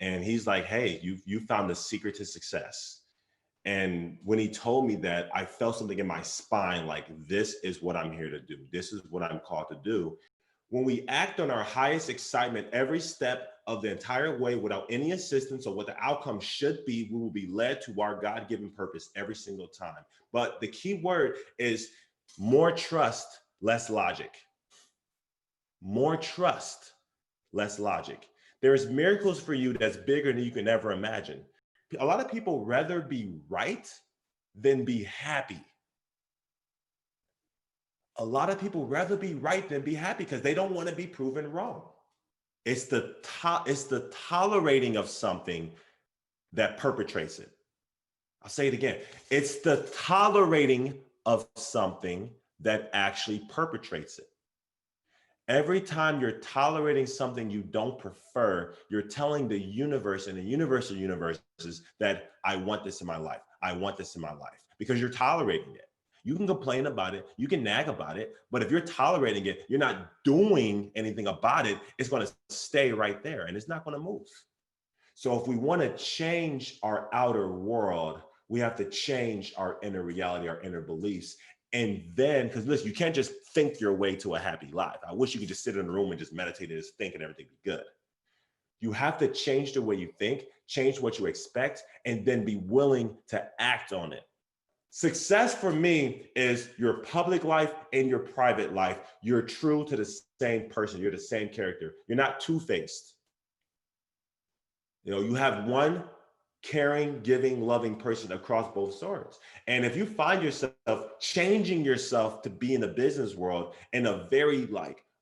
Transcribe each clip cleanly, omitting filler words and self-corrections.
And he's like, hey, you found the secret to success. And when he told me that, I felt something in my spine, like, this is what I'm here to do. This is what I'm called to do. When we act on our highest excitement every step of the entire way without any assistance or what the outcome should be, we will be led to our God-given purpose every single time. But the key word is more trust, less logic. More trust, less logic. There's miracles for you that's bigger than you can ever imagine. A lot of people rather be right than be happy. A lot of people rather be right than be happy because they don't want to be proven wrong. It's the tolerating of something that perpetrates it. I'll say it again. It's the tolerating of something that actually perpetrates it. Every time you're tolerating something you don't prefer, you're telling the universe and the universe of universes that I want this in my life. I want this in my life, because you're tolerating it. You can complain about it, you can nag about it, but if you're tolerating it, you're not doing anything about it, it's going to stay right there and it's not going to move. So if we want to change our outer world, we have to change our inner reality, our inner beliefs. And then, because listen, you can't just think your way to a happy life. I wish you could just sit in a room and just meditate and just think and everything be good. You have to change the way you think, change what you expect, and then be willing to act on it. Success for me is your public life and your private life. You're true to the same person. You're the same character. You're not two-faced. You have one caring, giving, loving person across both swords. And if you find yourself changing yourself to be in the business world in a very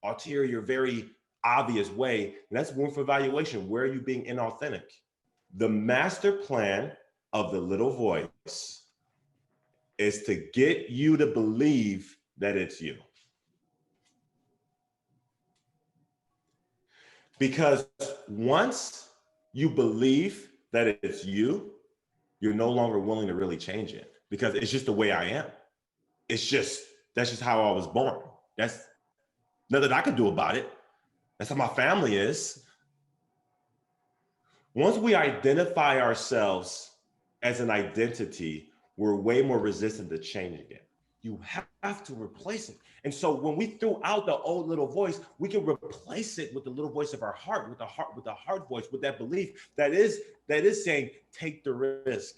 ulterior, very obvious way, that's room for evaluation. Where are you being inauthentic? The master plan of the little voice is to get you to believe that it's you. Because once you believe that it's you, you're no longer willing to really change it, because it's just the way I am. That's just how I was born. That's nothing I can do about it. That's how my family is. Once we identify ourselves as an identity, we're way more resistant to changing it. You have to replace it. And so when we threw out the old little voice, we can replace it with the little voice of our heart, with the heart voice, with that belief that is saying, take the risk,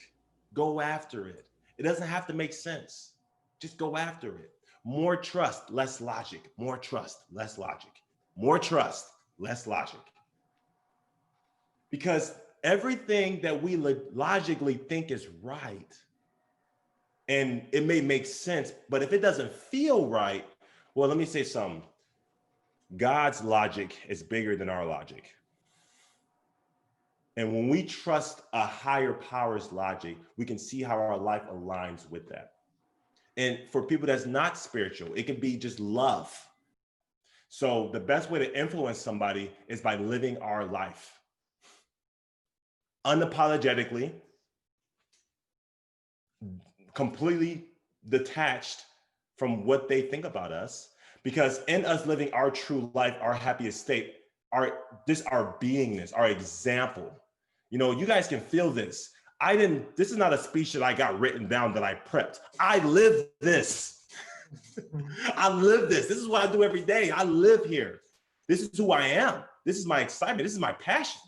go after it. It doesn't have to make sense. Just go after it. More trust, less logic. More trust, less logic. More trust, less logic. Because everything that we logically think is right, and it may make sense, but if it doesn't feel right, well, let me say something. God's logic is bigger than our logic. And when we trust a higher power's logic, we can see how our life aligns with that. And for people that's not spiritual, it can be just love. So the best way to influence somebody is by living our life unapologetically, completely detached from what they think about us, because in us living our true life, our happiest state, our beingness, our example, you guys can feel this. This is not a speech that I got written down that I prepped. I live this. I live this. This is what I do every day. I live here. This is who I am. This is my excitement. This is my passion.